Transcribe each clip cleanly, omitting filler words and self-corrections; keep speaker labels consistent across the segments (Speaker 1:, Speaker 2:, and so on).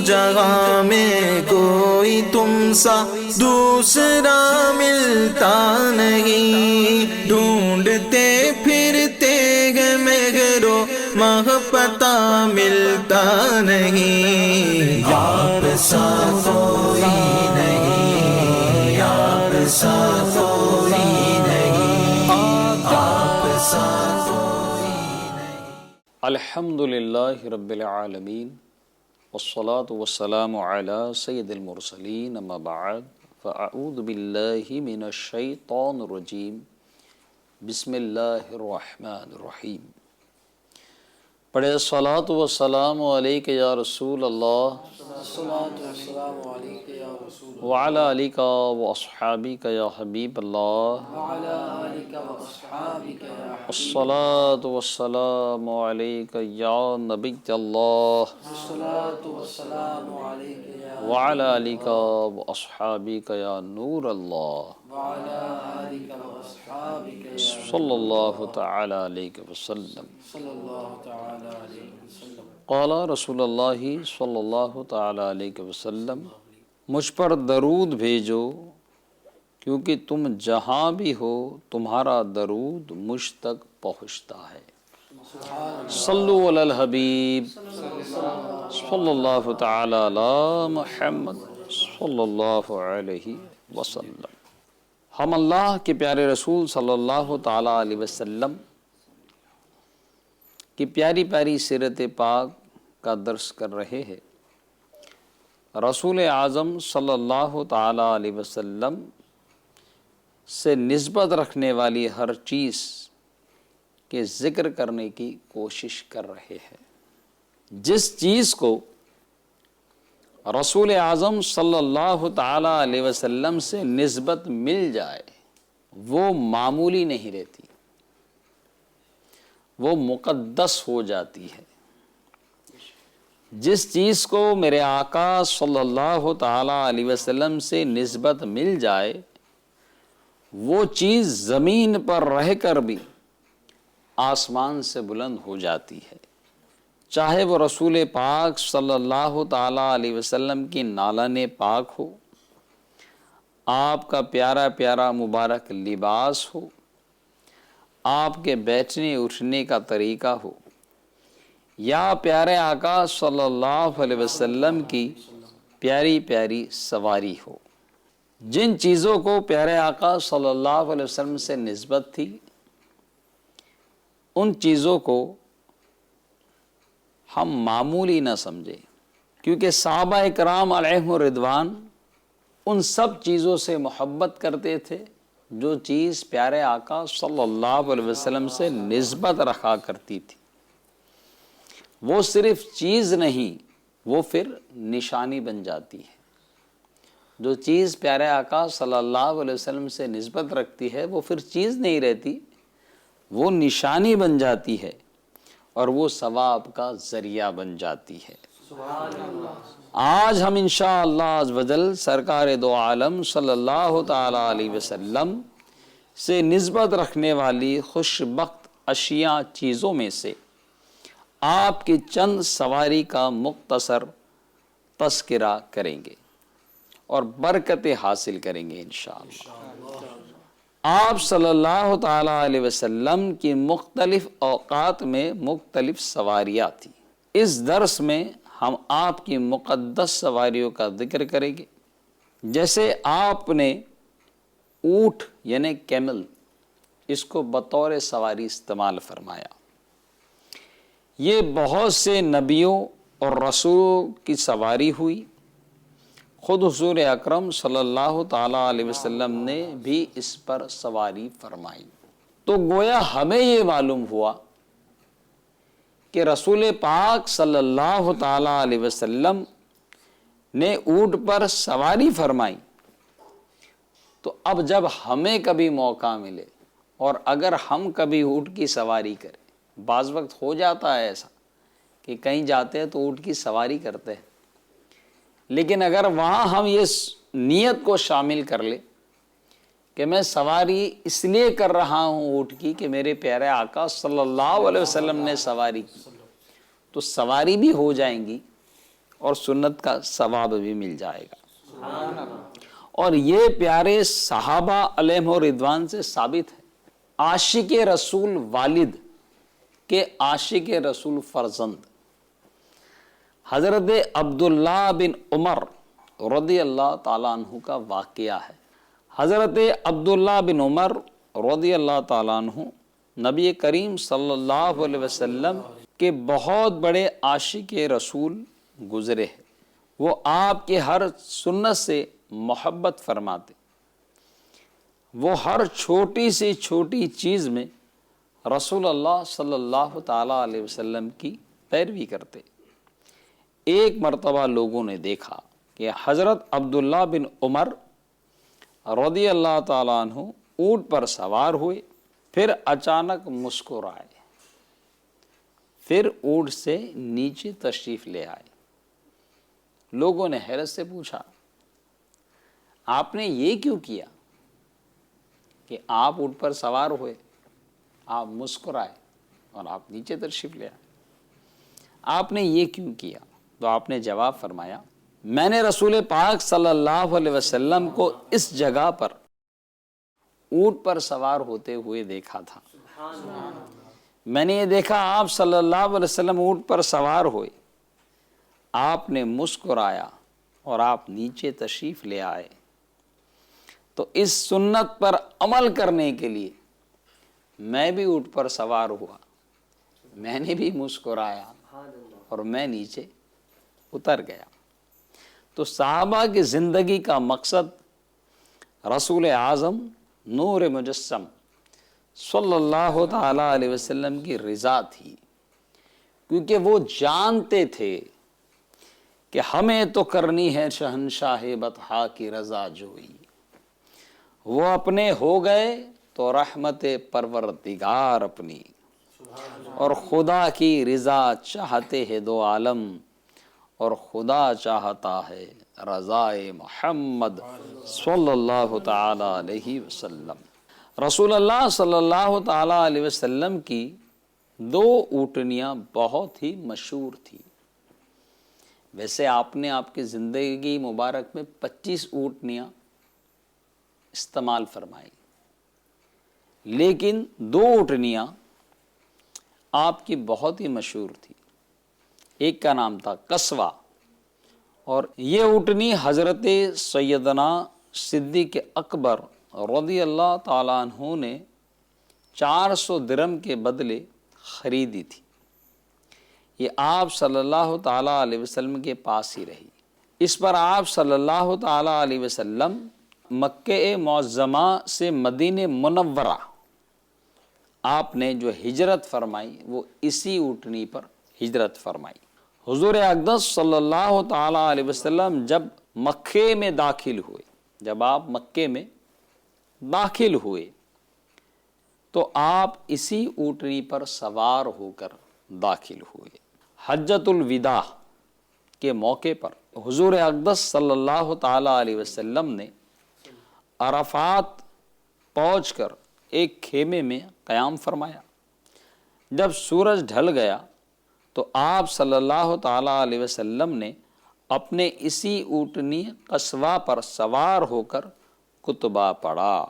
Speaker 1: جہاں میں کوئی تم سا دوسرا ملتا نہیں، ڈھونڈتے پھرتے ہیں مگر و مہ پتہ ملتا نہیں، یار سا کوئی نہیں، یار سا کوئی نہیں، آپ سا کوئی نہیں۔
Speaker 2: الحمدللہ رب العالمین والصلاة والسلام علی سید المرسلین، اما بعد فاعوذ باللہ من الشیطان الرجیم، بسم اللہ الرحمن الرحیم۔ پڑھے الصلاۃ والسلام علیک یا رسول اللہ وعلی آلک واصحابک یا حبیب اللہ، الصلاۃ والسلام علیک یا نبی اللہ وعلی آلک واصحابک یا نور اللہ صلی اللہ تعالی علیہ وسلم۔ قال رسول اللہ صلی اللہ تعالی علیہ وسلم، مجھ پر درود بھیجو کیونکہ تم جہاں بھی ہو تمہارا درود مجھ تک پہنچتا ہے۔ صلو علی الحبیب صلی اللہ تعالی علی محمد صلی اللہ علیہ وسلم۔ ہم اللہ کے پیارے رسول صلی اللہ تعالی علیہ وسلم کی پیاری پیاری سیرت پاک کا درس کر رہے ہیں۔ رسول اعظم صلی اللہ تعالی علیہ وسلم سے نسبت رکھنے والی ہر چیز کے ذکر کرنے کی کوشش کر رہے ہیں۔ جس چیز کو رسول اعظم صلی اللہ تعالی علیہ وسلم سے نسبت مل جائے وہ معمولی نہیں رہتی، وہ مقدس ہو جاتی ہے۔ جس چیز کو میرے آقا صلی اللہ تعالی علیہ وسلم سے نسبت مل جائے وہ چیز زمین پر رہ کر بھی آسمان سے بلند ہو جاتی ہے، چاہے وہ رسول پاک صلی اللہ تعالی علیہ وسلم کی نالان پاک ہو، آپ کا پیارا پیارا مبارک لباس ہو، آپ کے بیٹھنے اٹھنے کا طریقہ ہو، یا پیارے آقا صلی اللہ علیہ وسلم کی پیاری پیاری سواری ہو۔ جن چیزوں کو پیارے آقا صلی اللہ علیہ وسلم سے نسبت تھی ان چیزوں کو ہم معمولی نہ سمجھیں، کیونکہ صحابہ اکرام علیہم الرضوان ان سب چیزوں سے محبت کرتے تھے جو چیز پیارے آقا صلی اللہ علیہ وسلم سے نسبت رکھا کرتی تھی۔ وہ صرف چیز نہیں، وہ پھر نشانی بن جاتی ہے۔ جو چیز پیارے آقا صلی اللہ علیہ وسلم سے نسبت رکھتی ہے وہ پھر چیز نہیں رہتی، وہ نشانی بن جاتی ہے اور وہ ثواب کا ذریعہ بن جاتی ہے۔ آج ہم انشاءاللہ عز و جل سرکار دو عالم صلی اللہ تعالی علیہ وسلم سے نسبت رکھنے والی خوش بخت اشیاء چیزوں میں سے آپ کی چند سواری کا مختصر تذکرہ کریں گے اور برکتیں حاصل کریں گے انشاءاللہ۔ آپ صلی اللہ تعالی علیہ وسلم کی مختلف اوقات میں مختلف سواریاں تھیں۔ اس درس میں ہم آپ کی مقدس سواریوں کا ذکر کریں گے۔ جیسے آپ نے اونٹ یعنی کیمل اس کو بطور سواری استعمال فرمایا۔ یہ بہت سے نبیوں اور رسولوں کی سواری ہوئی، خود حضور اکرم صلی اللہ تعالی علیہ وسلم نے بھی اس پر سواری فرمائی۔ تو گویا ہمیں یہ معلوم ہوا کہ رسول پاک صلی اللہ تعالی علیہ وسلم نے اونٹ پر سواری فرمائی، تو اب جب ہمیں کبھی موقع ملے اور اگر ہم کبھی اونٹ کی سواری کریں، بعض وقت ہو جاتا ہے ایسا کہ کہیں جاتے ہیں تو اونٹ کی سواری کرتے ہیں، لیکن اگر وہاں ہم یہ نیت کو شامل کر لیں کہ میں سواری اس لیے کر رہا ہوں اونٹ کی کہ میرے پیارے آقا صلی اللہ علیہ وسلم نے سواری کی، تو سواری بھی ہو جائیں گی اور سنت کا ثواب بھی مل جائے گا۔ اور یہ پیارے صحابہ علیہم رضوان سے ثابت ہے۔ عاشق رسول والد کے عاشق رسول فرزند حضرت عبداللہ بن عمر رضی اللہ تعالیٰ عنہ کا واقعہ ہے۔ حضرت عبداللہ بن عمر رضی اللہ تعالیٰ عنہ نبی کریم صلی اللہ علیہ وسلم کے بہت بڑے عاشق رسول گزرے ہیں۔ وہ آپ کے ہر سنت سے محبت فرماتے، وہ ہر چھوٹی سے چھوٹی چیز میں رسول اللہ صلی اللہ تعالیٰ علیہ وسلم کی پیروی کرتے۔ ایک مرتبہ لوگوں نے دیکھا کہ حضرت عبداللہ بن عمر رضی اللہ تعالیٰ عنہ اونٹ پر سوار ہوئے، پھر اچانک مسکرائے، پھر اونٹ سے نیچے تشریف لے آئے۔ لوگوں نے حیرت سے پوچھا، آپ نے یہ کیوں کیا کہ آپ اونٹ پر سوار ہوئے، آپ مسکرائے اور آپ نیچے تشریف لے آئے، آپ نے یہ کیوں کیا؟ تو آپ نے جواب فرمایا، میں نے رسول پاک صلی اللہ علیہ وسلم کو اس جگہ پر اونٹ پر سوار ہوتے ہوئے دیکھا تھا۔ میں نے یہ دیکھا آپ صلی اللہ علیہ وسلم اونٹ پر سوار ہوئے، آپ نے مسکرایا اور آپ نیچے تشریف لے آئے، تو اس سنت پر عمل کرنے کے لیے میں بھی اونٹ پر سوار ہوا، میں نے بھی مسکرایا اور میں نیچے اتر گیا۔ تو صحابہ کی زندگی کا مقصد رسول اعظم نور مجسم صلی اللہ تعالیٰ علیہ وسلم کی رضا تھی، کیونکہ وہ جانتے تھے کہ ہمیں تو کرنی ہے شہنشاہ بطحا کی رضا جوئی، وہ اپنے ہو گئے تو رحمت پروردگار اپنی، اور خدا کی رضا چاہتے ہیں دو عالم، اور خدا چاہتا ہے رضائے محمد صلی اللہ تعالی علیہ وسلم۔ رسول اللہ صلی اللہ تعالی علیہ وسلم کی دو اونٹنیاں بہت ہی مشہور تھی۔ ویسے آپ نے آپ کی زندگی مبارک میں 25 اونٹنیاں استعمال فرمائی، لیکن دو اونٹنیاں آپ کی بہت ہی مشہور تھی۔ ایک کا نام تھا قصوہ، اور یہ اونٹنی حضرت سیدنا صدیق اکبر رضی اللہ تعالیٰ عنہ نے 400 درہم کے بدلے خریدی تھی۔ یہ آپ صلی اللہ تعالیٰ علیہ وسلم کے پاس ہی رہی۔ اس پر آپ صلی اللہ تعالیٰ علیہ وسلم مکہ معظمہ سے مدینہ منورہ آپ نے جو ہجرت فرمائی وہ اسی اونٹنی پر ہجرت فرمائی۔ حضور اقدس صلی اللہ تعالیٰ علیہ وسلم جب مکے میں داخل ہوئے، جب آپ مکے میں داخل ہوئے تو آپ اسی اونٹنی پر سوار ہو کر داخل ہوئے۔ حجۃ الوداع کے موقع پر حضور اقدس صلی اللہ تعالیٰ علیہ وسلم نے عرفات پہنچ کر ایک خیمے میں قیام فرمایا۔ جب سورج ڈھل گیا تو آپ صلی اللہ تعالیٰ علیہ وسلم نے اپنے اسی اونٹنی قصوہ پر سوار ہو کر خطبہ پڑھا۔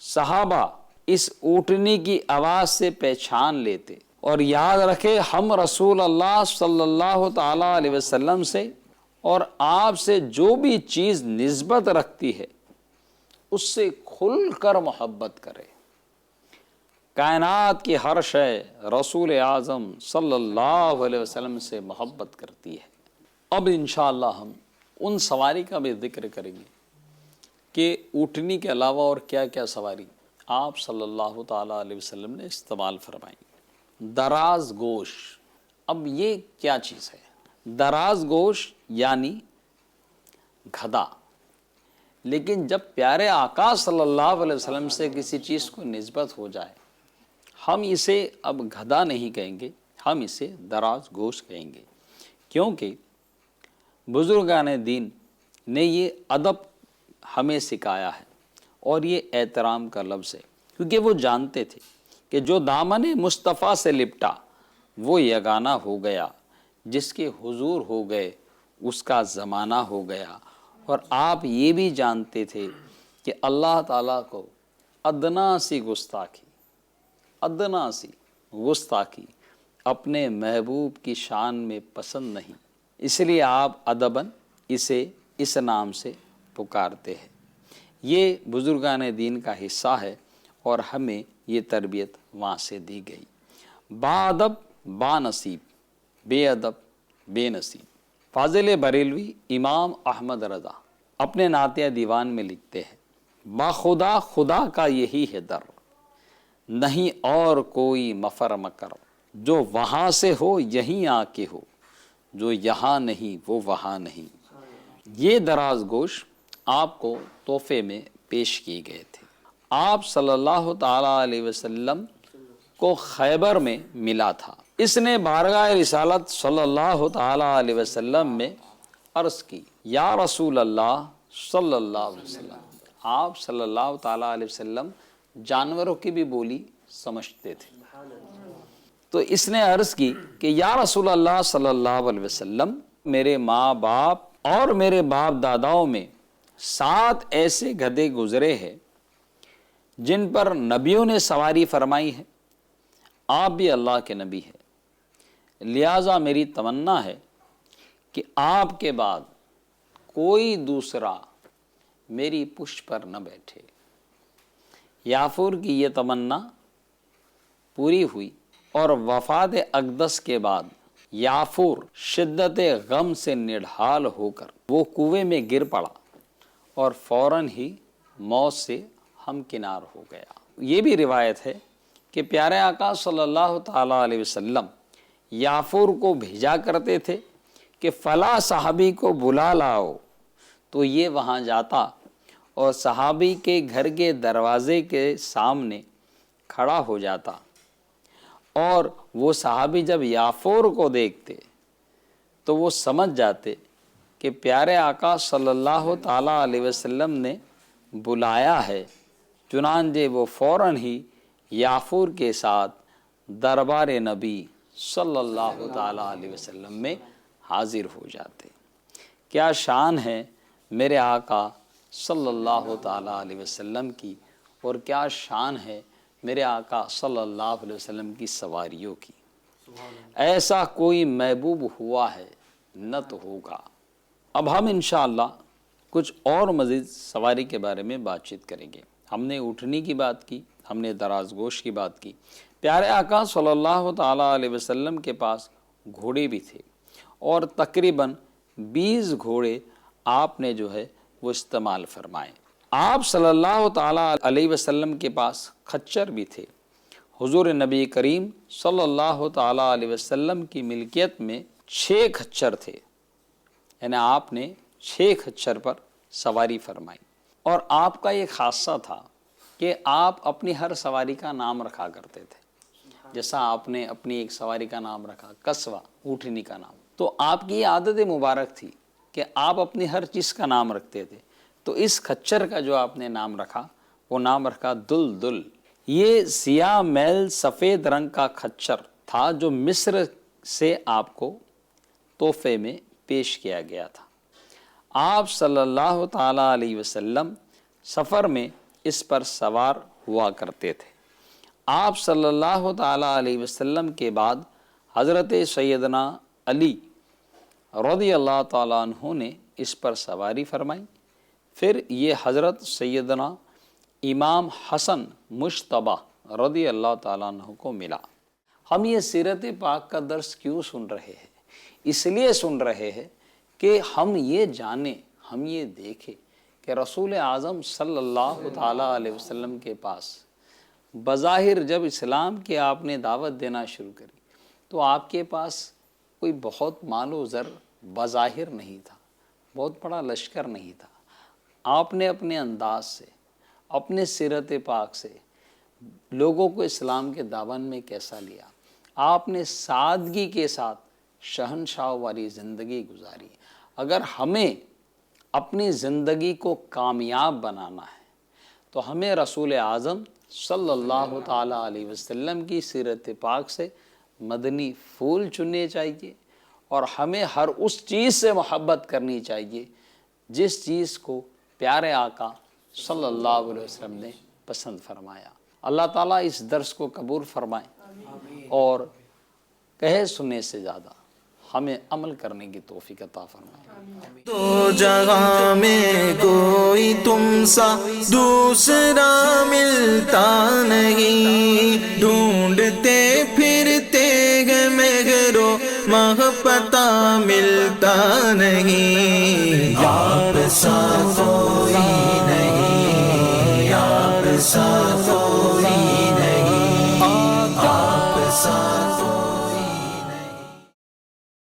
Speaker 2: صحابہ اس اونٹنی کی آواز سے پہچان لیتے اور یاد رکھے ہم رسول اللہ صلی اللہ تعالیٰ علیہ وسلم سے اور آپ سے جو بھی چیز نسبت رکھتی ہے اس سے کھل کر محبت کرے۔ کائنات کی ہر شے رسول اعظم صلی اللہ علیہ وسلم سے محبت کرتی ہے۔ اب انشاءاللہ ہم ان سواری کا بھی ذکر کریں گے کہ اونٹنی کے علاوہ اور کیا کیا سواری آپ صلی اللہ تعالیٰ علیہ وسلم نے استعمال فرمائی۔ دراز گوش، اب یہ کیا چیز ہے؟ دراز گوش یعنی گدھا، لیکن جب پیارے آقا صلی اللہ علیہ وسلم سے کسی چیز کو نسبت ہو جائے ہم اسے اب گدھا نہیں کہیں گے، ہم اسے دراز گوش کہیں گے، کیونکہ بزرگان دین نے یہ ادب ہمیں سکھایا ہے اور یہ احترام کا لفظ ہے، کیونکہ وہ جانتے تھے کہ جو دامن مصطفیٰ سے لپٹا وہ یگانہ ہو گیا، جس کے حضور ہو گئے اس کا زمانہ ہو گیا، اور آپ یہ بھی جانتے تھے کہ اللہ تعالیٰ کو ادنا سی گستاخی اپنے محبوب کی شان میں پسند نہیں، اس لیے آپ ادباً اسے اس نام سے پکارتے ہیں۔ یہ بزرگان دین کا حصہ ہے اور ہمیں یہ تربیت وہاں سے دی گئی۔ با ادب با نصیب، بے ادب بے نصیب۔ فاضل بریلوی امام احمد رضا اپنے نعتیہ دیوان میں لکھتے ہیں، با خدا خدا کا یہی ہے در، نہیں اور کوئی مفر مکر، جو وہاں سے ہو یہیں آ کے ہو، جو یہاں نہیں وہ وہاں نہیں۔ یہ دراز گوش آپ کو تحفے میں پیش کیے گئے تھے۔ آپ صلی اللہ تعالیٰ علیہ وسلم کو خیبر میں ملا تھا۔ اس نے بارگاہ رسالت صلی اللہ تعالیٰ علیہ وسلم میں عرض کی، یا رسول اللہ صلی اللہ علیہ وسلم۔ آپ صلی اللہ تعالیٰ علیہ وسلم جانوروں کی بھی بولی سمجھتے تھے، تو اس نے عرض کی کہ یا رسول اللہ صلی اللہ علیہ وسلم، میرے ماں باپ اور میرے باپ داداؤں میں 7 ایسے گدھے گزرے ہیں جن پر نبیوں نے سواری فرمائی ہے، آپ بھی اللہ کے نبی ہیں، لہٰذا میری تمنا ہے کہ آپ کے بعد کوئی دوسرا میری پشت پر نہ بیٹھے۔ یافور کی یہ تمنا پوری ہوئی، اور وفات اقدس کے بعد یافور شدت غم سے نڈھال ہو کر وہ کنویں میں گر پڑا اور فوراً ہی موت سے ہمکنار ہو گیا۔ یہ بھی روایت ہے کہ پیارے آقا صلی اللہ تعالیٰ علیہ وسلم یافور کو بھیجا کرتے تھے کہ فلاں صحابی کو بلا لاؤ، تو یہ وہاں جاتا اور صحابی کے گھر کے دروازے کے سامنے کھڑا ہو جاتا، اور وہ صحابی جب یافور کو دیکھتے تو وہ سمجھ جاتے کہ پیارے آقا صلی اللہ تعالیٰ علیہ وسلم نے بلایا ہے، چنانچہ وہ فوراً ہی یافور کے ساتھ دربار نبی صلی اللہ تعالیٰ علیہ وسلم میں حاضر ہو جاتے۔ کیا شان ہے میرے آقا صلی اللہ تعالیٰ علیہ وسلم کی، اور کیا شان ہے میرے آقا صلی اللہ علیہ وسلم کی سواریوں کی۔ ایسا کوئی محبوب ہوا ہے نہ تو ہوگا۔ اب ہم انشاءاللہ کچھ اور مزید سواری کے بارے میں بات چیت کریں گے۔ ہم نے اٹھنی کی بات کی، ہم نے دراز گوش کی بات کی۔ پیارے آقا صلی اللہ تعالیٰ علیہ وسلم کے پاس گھوڑے بھی تھے، اور تقریباً 20 گھوڑے آپ نے جو ہے وہ استعمال فرمائے۔ آپ صلی اللہ تعالیٰ علیہ وسلم کے پاس خچر بھی تھے۔ حضور نبی کریم صلی اللہ تعالیٰ علیہ وسلم کی ملکیت میں 6 خچر تھے، یعنی آپ نے 6 خچر پر سواری فرمائی۔ اور آپ کا یہ خاصہ تھا کہ آپ اپنی ہر سواری کا نام رکھا کرتے تھے، جیسا آپ نے اپنی ایک سواری کا نام رکھا قصوہ، اونٹنی کا نام، تو آپ کی یہ عادت مبارک تھی کہ آپ اپنی ہر چیز کا نام رکھتے تھے۔ تو اس خچر کا جو آپ نے نام رکھا، وہ نام رکھا دل۔ یہ سیاہ میل سفید رنگ کا خچر تھا جو مصر سے آپ کو تحفے میں پیش کیا گیا تھا۔ آپ صلی اللہ تعالیٰ علیہ وسلم سفر میں اس پر سوار ہوا کرتے تھے۔ آپ صلی اللہ تعالیٰ علیہ وسلم کے بعد حضرت سیدنا علی رضی اللہ تعالیٰ عنہ نے اس پر سواری فرمائی۔ پھر یہ حضرت سیدنا امام حسن مجتبی رضی اللہ تعالیٰ عنہ کو ملا۔ ہم یہ سیرت پاک کا درس کیوں سن رہے ہیں؟ اس لیے سن رہے ہیں کہ ہم یہ جانیں، ہم یہ دیکھیں کہ رسول اعظم صلی اللہ تعالیٰ علیہ وسلم کے پاس بظاہر جب اسلام کی آپ نے دعوت دینا شروع کری تو آپ کے پاس کوئی بہت مال و زر بظاہر نہیں تھا، بہت بڑا لشکر نہیں تھا۔ آپ نے اپنے انداز سے، اپنے سیرت پاک سے لوگوں کو اسلام کے دامن میں کیسا لیا۔ آپ نے سادگی کے ساتھ شہنشاہ والی زندگی گزاری۔ اگر ہمیں اپنی زندگی کو کامیاب بنانا ہے تو ہمیں رسول اعظم صلی اللہ تعالیٰ علیہ وسلم کی سیرت پاک سے مدنی پھول چننے چاہیے، اور ہمیں ہر اس چیز سے محبت کرنی چاہیے جس چیز کو پیارے آقا صلی اللہ علیہ وسلم نے پسند فرمایا۔ اللہ تعالیٰ اس درس کو قبول فرمائے اور کہے سننے سے زیادہ ہمیں عمل کرنے کی توفیق عطا فرمائے۔
Speaker 1: تو جہاں میں کوئی تم سا دوسرا ملتا نہیں، ڈھونڈتے پھرتے ہیں مگر و محبت ملتا نہیں، یار سا کوئی نہیں، یار سا